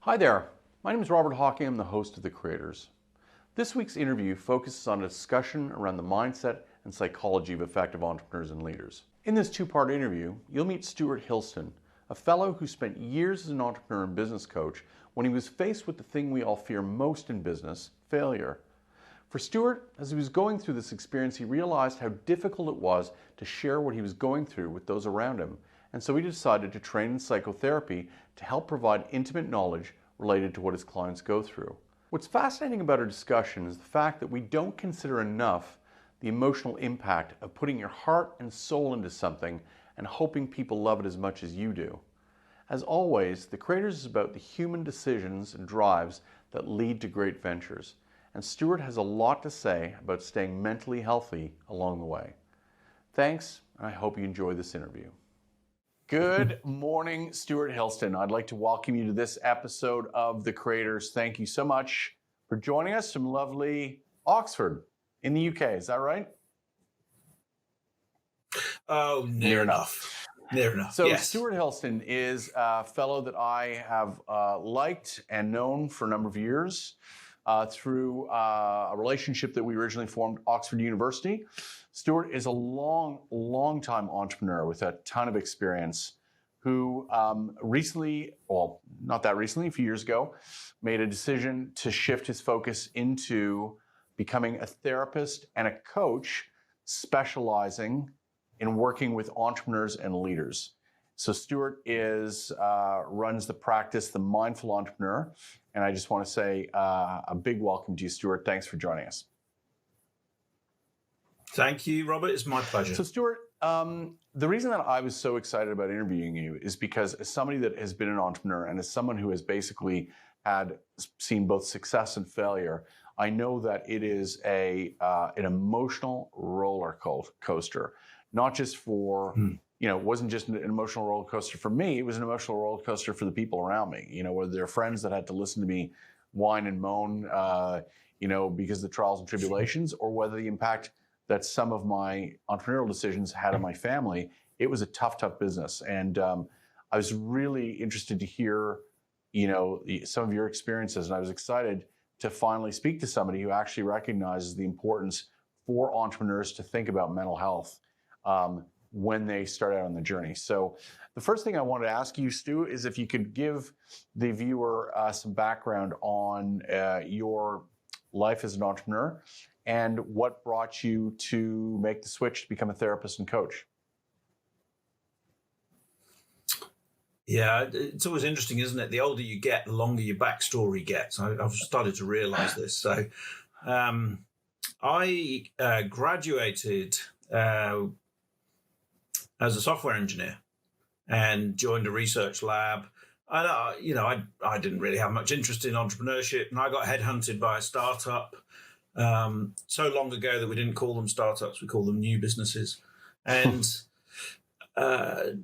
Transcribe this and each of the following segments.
Hi there, my name is Robert Hawking. I'm the host of The Creators. This week's interview focuses on a discussion around the mindset and psychology of effective entrepreneurs and leaders. In this two-part interview, you'll meet Stuart Hillston, a fellow who spent years as an entrepreneur and business coach when he was faced with the thing we all fear most in business, failure. For Stuart, as he was going through this experience, he realized how difficult it was to share what he was going through with those around him, and so he decided to train in psychotherapy to help provide intimate knowledge related to what his clients go through. What's fascinating about our discussion is the fact that we don't consider enough the emotional impact of putting your heart and soul into something and hoping people love it as much as you do. As always, The Creators is about the human decisions and drives that lead to great ventures, and Stuart has a lot to say about staying mentally healthy along the way. Thanks, and I hope you enjoy this interview. Good morning, Stuart Hillston. I'd like to welcome you to this episode of The Creators. Thank you so much for joining us from lovely Oxford in the UK. Is that right? Oh, near enough. Near enough. So yes. Stuart Hillston is a fellow that I have liked and known for a number of years through a relationship that we originally formed at Oxford University. Stuart is a long time entrepreneur with a ton of experience who recently, well, not that recently, a few years ago, made a decision to shift his focus into becoming a therapist and a coach specializing in working with entrepreneurs and leaders. So Stuart runs the practice, The Mindful Entrepreneur, and I just want to say a big welcome to you, Stuart. Thanks for joining us. Thank you, Robert. It's my pleasure. So Stuart, the reason that I was so excited about interviewing you is because as somebody that has been an entrepreneur and as someone who has basically had seen both success and failure, I know that it is an emotional roller coaster, not just for, it wasn't just an emotional roller coaster for me, it was an emotional roller coaster for the people around me, whether they're friends that had to listen to me whine and moan, because of the trials and tribulations, or whether the impact that some of my entrepreneurial decisions had on my family. It was a tough business. And I was really interested to hear, some of your experiences. And I was excited to finally speak to somebody who actually recognizes the importance for entrepreneurs to think about mental health when they start out on the journey. So the first thing I wanted to ask you, Stu, is if you could give the viewer some background on your life as an entrepreneur and what brought you to make the switch to become a therapist and coach. Yeah, it's always interesting, isn't it? The older you get, the longer your backstory gets. I've started to realize this. So I graduated as a software engineer and joined a research lab. And, I didn't really have much interest in entrepreneurship, and I got headhunted by a startup so long ago that we didn't call them startups, we called them new businesses, and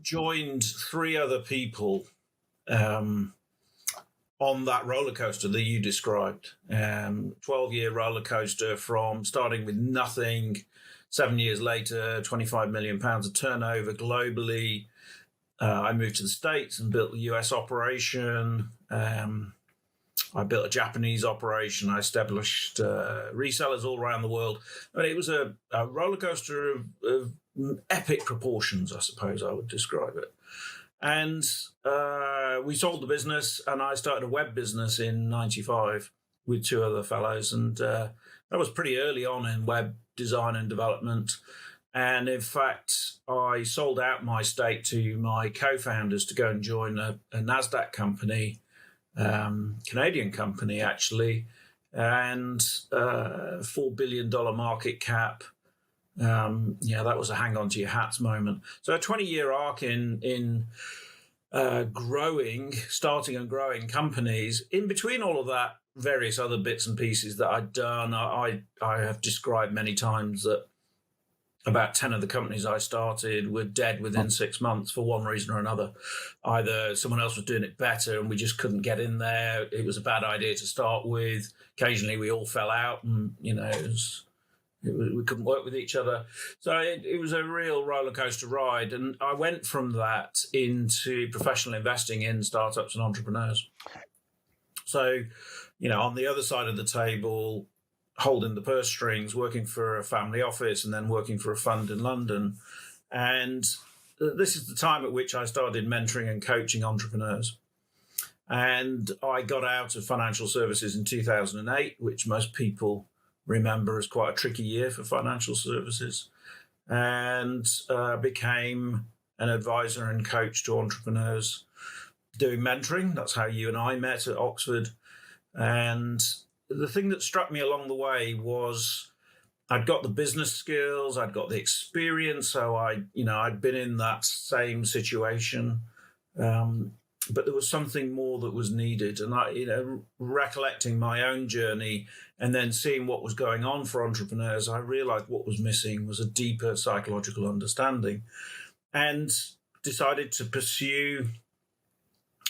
joined three other people on that roller coaster that you described. 12-year roller coaster from starting with nothing, 7 years later, 25 million pounds of turnover globally. I moved to the States and built the US operation. I built a Japanese operation. I established resellers all around the world. I mean, it was a roller coaster of epic proportions, I suppose I would describe it. And we sold the business, and I started a web business in '95 with two other fellows. And that was pretty early on in web design and development. And in fact, I sold out my stake to my co-founders to go and join a NASDAQ company, Canadian company, actually, and $4 billion market cap. That was a hang on to your hats moment. So a 20-year arc in starting and growing companies. In between all of that, various other bits and pieces that I'd done. I have described many times that about 10 of the companies I started were dead within 6 months for one reason or another. Either someone else was doing it better and we just couldn't get in there. It was a bad idea to start with. Occasionally we all fell out and, we couldn't work with each other. So it was a real roller coaster ride. And I went from that into professional investing in startups and entrepreneurs. So, on the other side of the table, holding the purse strings, working for a family office and then working for a fund in London. And this is the time at which I started mentoring and coaching entrepreneurs. And I got out of financial services in 2008, which most people remember as quite a tricky year for financial services, and became an advisor and coach to entrepreneurs doing mentoring. That's how you and I met at Oxford. And the thing that struck me along the way was I'd got the business skills, I'd got the experience, so I'd been in that same situation, but there was something more that was needed. And recollecting my own journey and then seeing what was going on for entrepreneurs, I realized what was missing was a deeper psychological understanding, and decided to pursue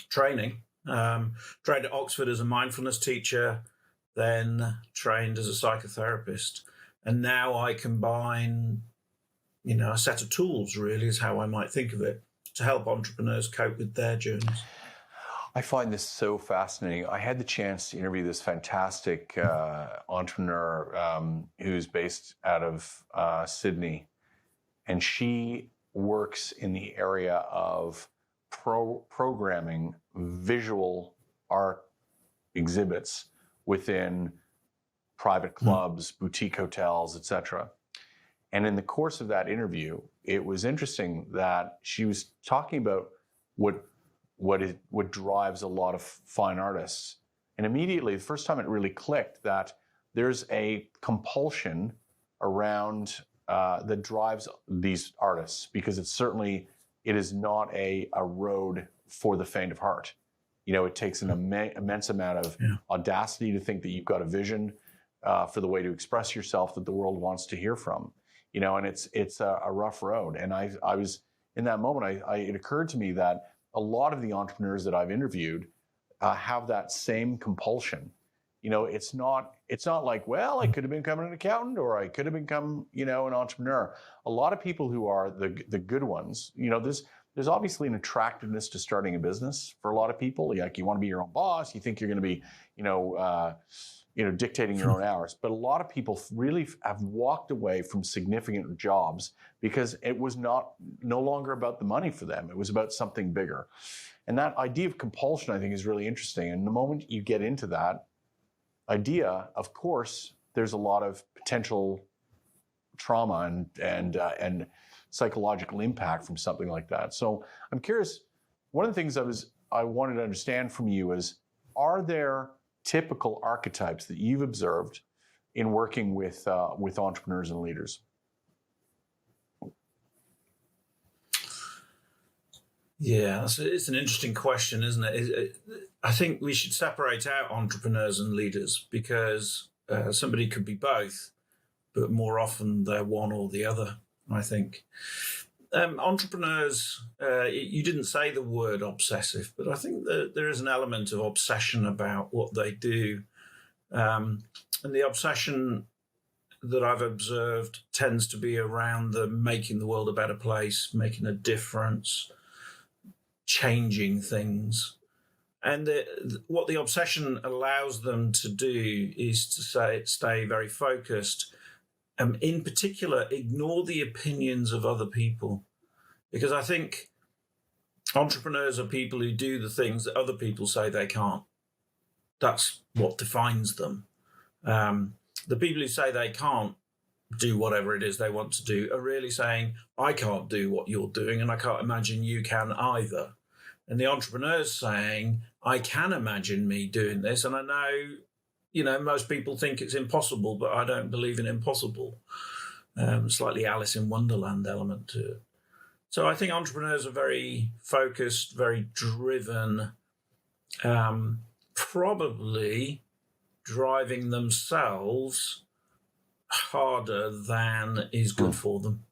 training. Trained at Oxford as a mindfulness teacher, then trained as a psychotherapist. And now I combine, a set of tools, really, is how I might think of it, to help entrepreneurs cope with their journeys. I find this so fascinating. I had the chance to interview this fantastic entrepreneur who's based out of Sydney, and she works in the area of programming visual art exhibits within private clubs, boutique hotels, etc. And in the course of that interview, it was interesting that she was talking about what drives a lot of fine artists. And immediately, the first time it really clicked that there's a compulsion around that drives these artists, because it is not a road for the faint of heart. It takes an immense amount of audacity to think that you've got a vision for the way to express yourself that the world wants to hear from. And it's a rough road. And I was in that moment, it occurred to me that a lot of the entrepreneurs that I've interviewed have that same compulsion. It's not like, well, I could have become an accountant, or I could have become, an entrepreneur. A lot of people who are the good ones, there's obviously an attractiveness to starting a business for a lot of people. Like, you want to be your own boss. You think you're going to be, dictating your own hours. But a lot of people really have walked away from significant jobs because it was no longer about the money for them. It was about something bigger. And that idea of compulsion, I think, is really interesting. And the moment you get into that idea, of course, there's a lot of potential trauma and psychological impact from something like that. So I'm curious, one of the things I wanted to understand from you is, are there typical archetypes that you've observed in working with entrepreneurs and leaders? Yeah, it's an interesting question, isn't it? I think we should separate out entrepreneurs and leaders, because somebody could be both, but more often they're one or the other, I think. Entrepreneurs, you didn't say the word obsessive, but I think that there is an element of obsession about what they do. And the obsession that I've observed tends to be around making the world a better place, making a difference, changing things. And what the obsession allows them to do is to stay very focused. In particular, ignore the opinions of other people. Because I think entrepreneurs are people who do the things that other people say they can't. That's what defines them. The people who say they can't do whatever it is they want to do are really saying, I can't do what you're doing, and I can't imagine you can either. And the entrepreneur's saying, I can imagine me doing this, and I know, most people think it's impossible, but I don't believe in impossible. Slightly Alice in Wonderland element to it. So I think entrepreneurs are very focused, very driven, probably driving themselves harder than is good for them,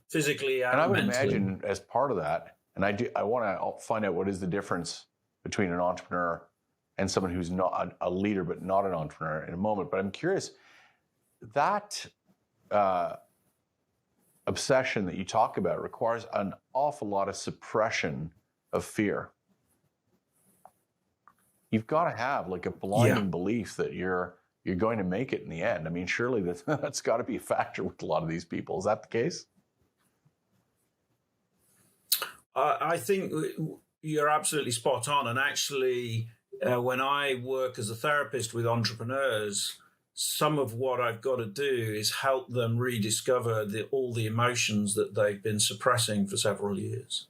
physically and I would mentally. imagine, as part of that, and I want to find out what is the difference between an entrepreneur and someone who's not a leader but not an entrepreneur in a moment. But I'm curious, that obsession that you talk about requires an awful lot of suppression of fear. you've got to have like a blinding belief that you're going to make it in the end. I mean, surely that's got to be a factor with a lot of these people. Is that the case? I think you're absolutely spot on. And actually, when I work as a therapist with entrepreneurs, some of what I've got to do is help them rediscover all the emotions that they've been suppressing for several years.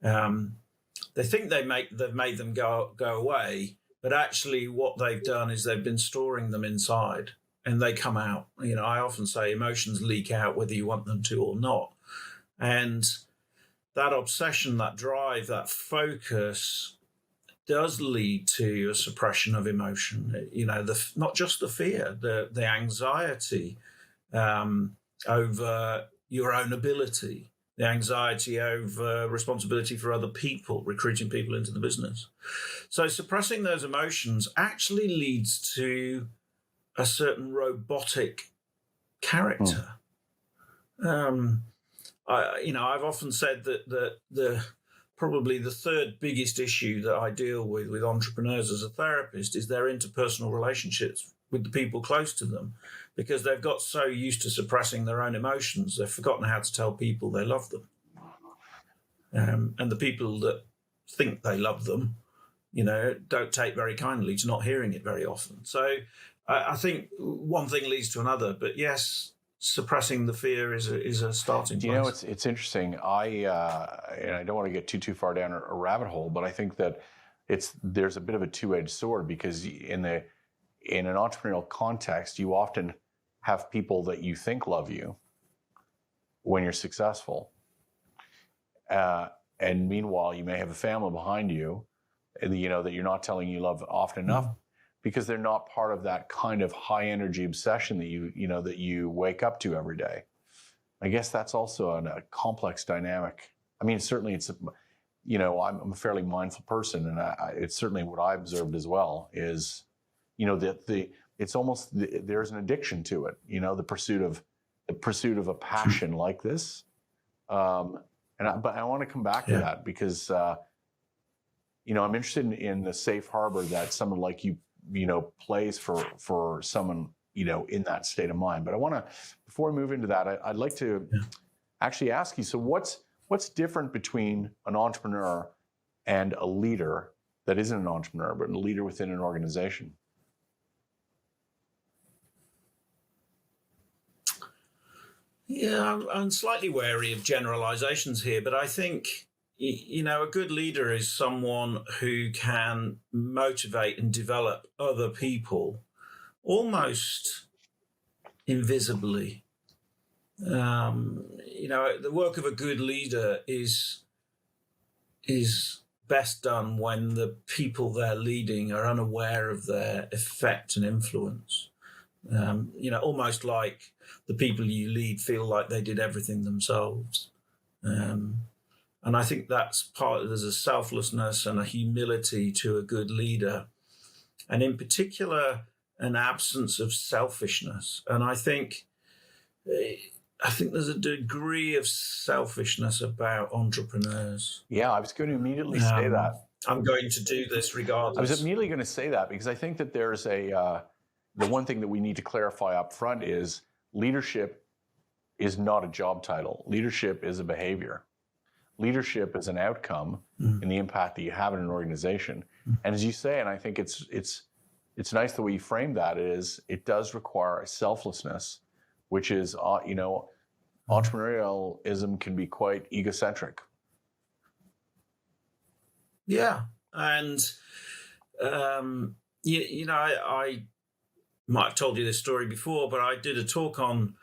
They think they've made them go away, but actually what they've done is they've been storing them inside and they come out. I often say emotions leak out whether you want them to or not. And that obsession, that drive, that focus does lead to a suppression of emotion. Not just the fear, the anxiety over your own ability, the anxiety over responsibility for other people, recruiting people into the business. So suppressing those emotions actually leads to a certain robotic character. I've often said that probably the third biggest issue that I deal with entrepreneurs as a therapist is their interpersonal relationships with the people close to them, because they've got so used to suppressing their own emotions, they've forgotten how to tell people they love them. And the people that think they love them, don't take very kindly to not hearing it very often. So I think one thing leads to another, but yes, suppressing the fear is a starting place. It's interesting. And I don't want to get too far down a rabbit hole, but I think that there's a bit of a two-edged sword, because in an entrepreneurial context, you often have people that you think love you when you're successful, and meanwhile you may have a family behind you, that you're not telling you love often enough, because they're not part of that kind of high energy obsession that you wake up to every day. I guess that's also a complex dynamic. I mean, certainly I'm a fairly mindful person, and it's certainly what I observed as well is, that it's almost there's an addiction to it. The pursuit of a passion like this. But I want to come back to that, because I'm interested in the safe harbor that someone like you plays for someone, in that state of mind. But I want to, before we move into that, I'd like to actually ask you, so what's different between an entrepreneur and a leader that isn't an entrepreneur, but a leader within an organization? Yeah, I'm slightly wary of generalizations here, but I think, a good leader is someone who can motivate and develop other people almost invisibly. The work of a good leader is best done when the people they're leading are unaware of their effect and influence. Almost like the people you lead feel like they did everything themselves. And I think that's there's a selflessness and a humility to a good leader. And in particular, an absence of selfishness. And I think there's a degree of selfishness about entrepreneurs. Yeah, I was going to immediately say that. I'm going to do this regardless. I was immediately going to say that, because I think that there's the one thing that we need to clarify up front is leadership is not a job title. Leadership is a behavior. Leadership is an outcome in the impact that you have in an organization. And as you say, and I think it's nice the way you frame that, is it does require a selflessness, which is, entrepreneurialism can be quite egocentric. Yeah. And, I might have told you this story before, but I did a talk on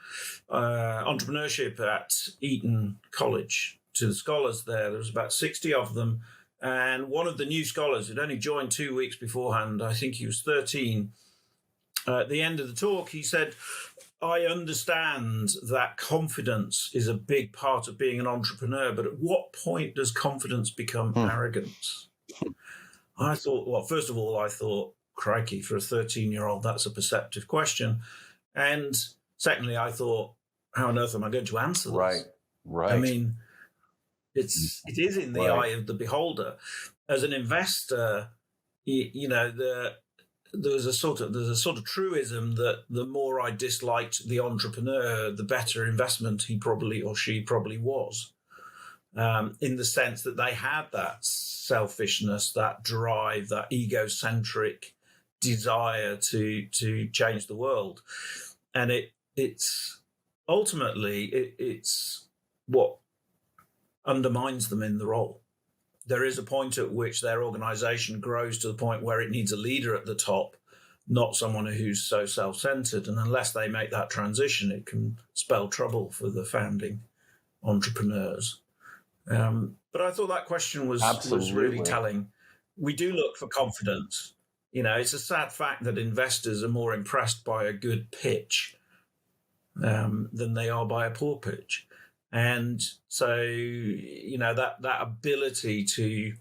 entrepreneurship at Eton College to the scholars there. There was about 60 of them. And one of the new scholars had only joined 2 weeks beforehand. I think he was 13. At the end of the talk, he said, I understand that confidence is a big part of being an entrepreneur, but at what point does confidence become arrogance? I thought, well, first of all, crikey, for a 13-year-old, that's a perceptive question. And secondly, I thought, how on earth am I going to answer this? Right. I mean, it is in the eye of the beholder. As an investor, there's a sort of truism that the more I disliked the entrepreneur, the better investment he probably or she probably was. In the sense that they had that selfishness, that drive, that egocentric desire to change the world, and it's ultimately it's what undermines them in the role. There is a point at which their organization grows to the point where it needs a leader at the top, not someone who's so self-centered. And unless they make that transition, it can spell trouble for the founding entrepreneurs. But I thought that question was really telling. We do look for confidence. It's a sad fact that investors are more impressed by a good pitch than they are by a poor pitch. And so, that ability to,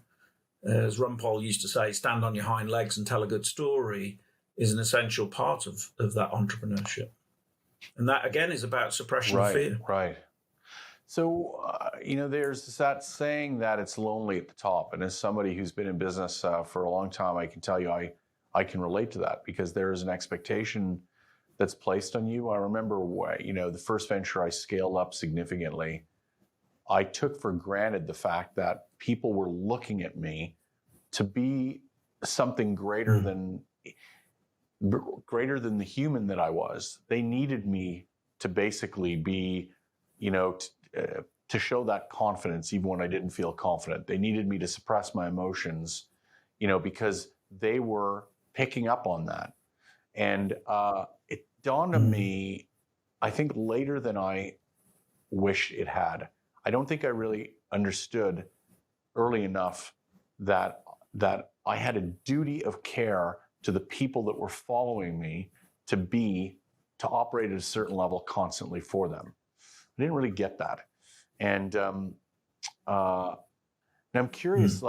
as Rumpole used to say, stand on your hind legs and tell a good story is an essential part of that entrepreneurship. And that, again, is about suppression of fear. Right. So, there's that saying that it's lonely at the top. And as somebody who's been in business for a long time, I can tell you I can relate to that, because there is an expectation that's placed on you. I remember, the first venture I scaled up significantly, I took for granted the fact that people were looking at me to be something greater than the human that I was. They needed me to basically be, to show that confidence even when I didn't feel confident. They needed me to suppress my emotions, because they were picking up on that. And it dawned on me, I think later than I wish it had. I don't think I really understood early enough that I had a duty of care to the people that were following me to operate at a certain level constantly for them. I didn't really get that. And I'm curious,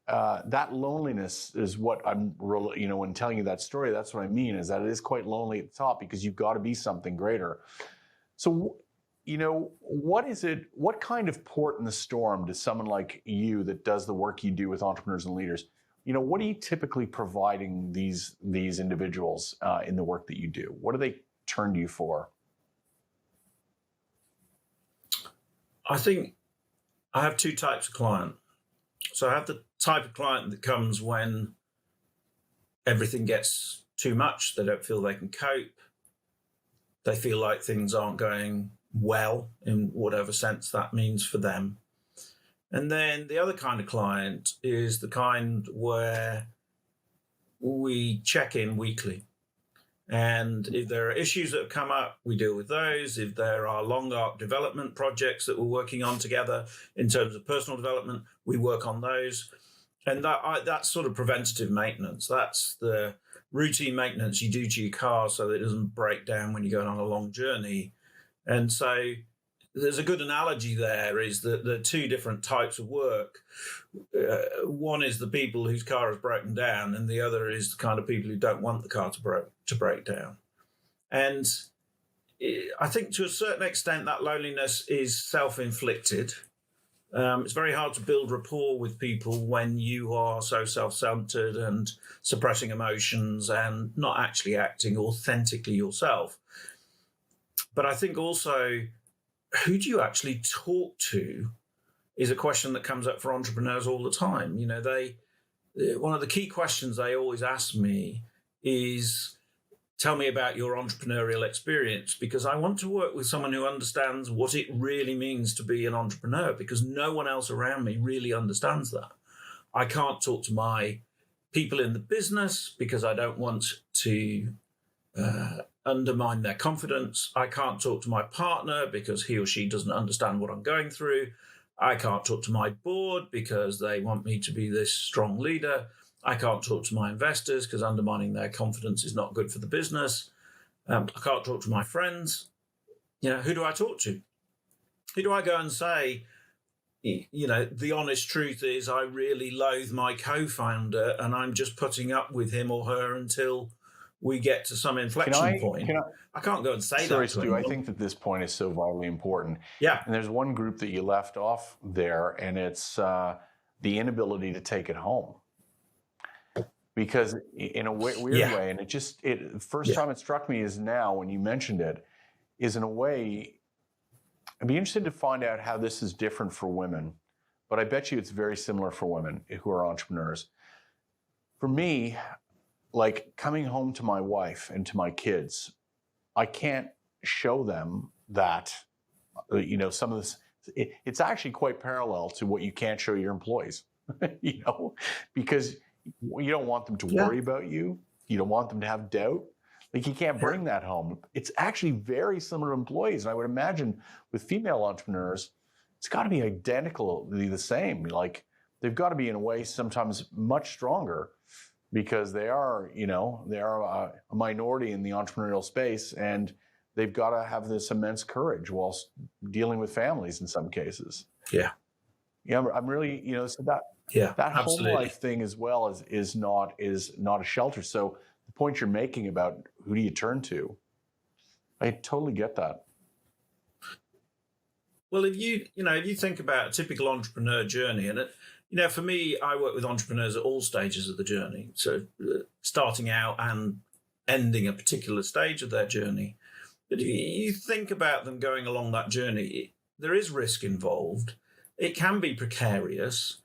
that loneliness is what I'm really, when telling you that story, that's what I mean, is that it is quite lonely at the top, because you've got to be something greater. So, what kind of port in the storm does someone like you that does the work you do with entrepreneurs and leaders, what are you typically providing these individuals in the work that you do? What do they turn to you for? I think I have two types of client. So I have the type of client that comes when everything gets too much. They don't feel they can cope. They feel like things aren't going well in whatever sense that means for them. And then the other kind of client is the kind where we check in weekly. And if there are issues that have come up, we deal with those. If there are long arc development projects that we're working on together in terms of personal development, we work on those. And that's sort of preventative maintenance. That's the routine maintenance you do to your car so that it doesn't break down when you're going on a long journey. And so there's a good analogy there, is that there are two different types of work. One is the people whose car has broken down, and the other is the kind of people who don't want the car to break down. And I think to a certain extent that loneliness is self-inflicted. It's very hard to build rapport with people when you are so self-centered and suppressing emotions and not actually acting authentically yourself. But I think also, who do you actually talk to is a question that comes up for entrepreneurs all the time. One of the key questions they always ask me is, tell me about your entrepreneurial experience, because I want to work with someone who understands what it really means to be an entrepreneur, because no one else around me really understands that. I can't talk to my people in the business because I don't want to undermine their confidence. I can't talk to my partner because he or she doesn't understand what I'm going through. I can't talk to my board because they want me to be this strong leader. I can't talk to my investors because undermining their confidence is not good for the business. I can't talk to my friends. Who do I talk to? Who do I go and say, the honest truth is I really loathe my co-founder and I'm just putting up with him or her until we get to some inflection point. I can't go and say that. Sorry, Stu, I think that this point is so vitally important. Yeah. And there's one group that you left off there, and it's the inability to take it home. because in a weird Yeah. way, and the first Yeah. time it struck me is now when you mentioned it, is in a way, I'd be interested to find out how this is different for women, but I bet you it's very similar for women who are entrepreneurs. For me, like coming home to my wife and to my kids, I can't show them that, some of this, it's actually quite parallel to what you can't show your employees, because you don't want them to Yeah. worry about you. You don't want them to have doubt. Like you can't bring that home. It's actually very similar to employees. And I would imagine with female entrepreneurs, it's got to be identically the same. Like they've got to be in a way sometimes much stronger because they are a minority in the entrepreneurial space, and they've got to have this immense courage whilst dealing with families in some cases. Yeah. Yeah, I'm really, so that home Absolutely. life thing as well is not a shelter. So the point you're making about who do you turn to, I totally get that. Well, if you think about a typical entrepreneur journey, and for me, I work with entrepreneurs at all stages of the journey. So starting out and ending a particular stage of their journey. But if you think about them going along that journey, there is risk involved. It can be precarious.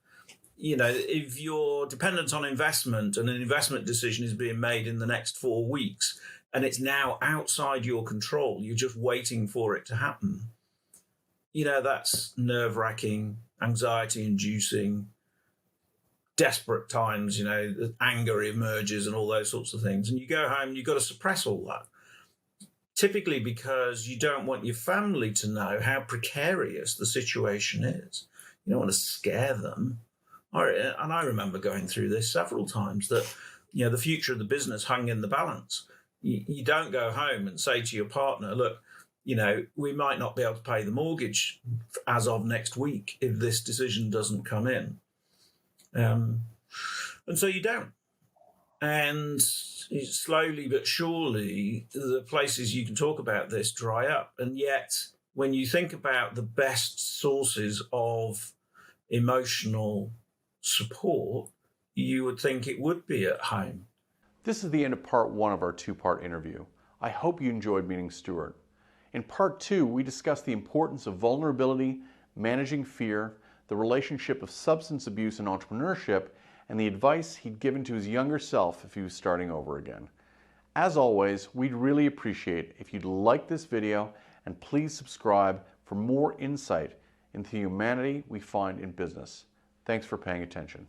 If you're dependent on investment and an investment decision is being made in the next 4 weeks and it's now outside your control, you're just waiting for it to happen. That's nerve-wracking, anxiety-inducing, desperate times, anger emerges and all those sorts of things. And you go home and you've got to suppress all that. Typically because you don't want your family to know how precarious the situation is. You don't want to scare them. And I remember going through this several times that, the future of the business hung in the balance. You don't go home and say to your partner, look, we might not be able to pay the mortgage as of next week if this decision doesn't come in. And so you don't. And slowly but surely, the places you can talk about this dry up. And yet, when you think about the best sources of emotional support, you would think it would be at home. This is the end of part 1 of our 2-part interview. I hope you enjoyed meeting Stuart. In part 2, we discussed the importance of vulnerability, managing fear, the relationship of substance abuse and entrepreneurship, and the advice he'd given to his younger self if he was starting over again. As always, we'd really appreciate if you'd like this video and please subscribe for more insight into the humanity we find in business. Thanks for paying attention.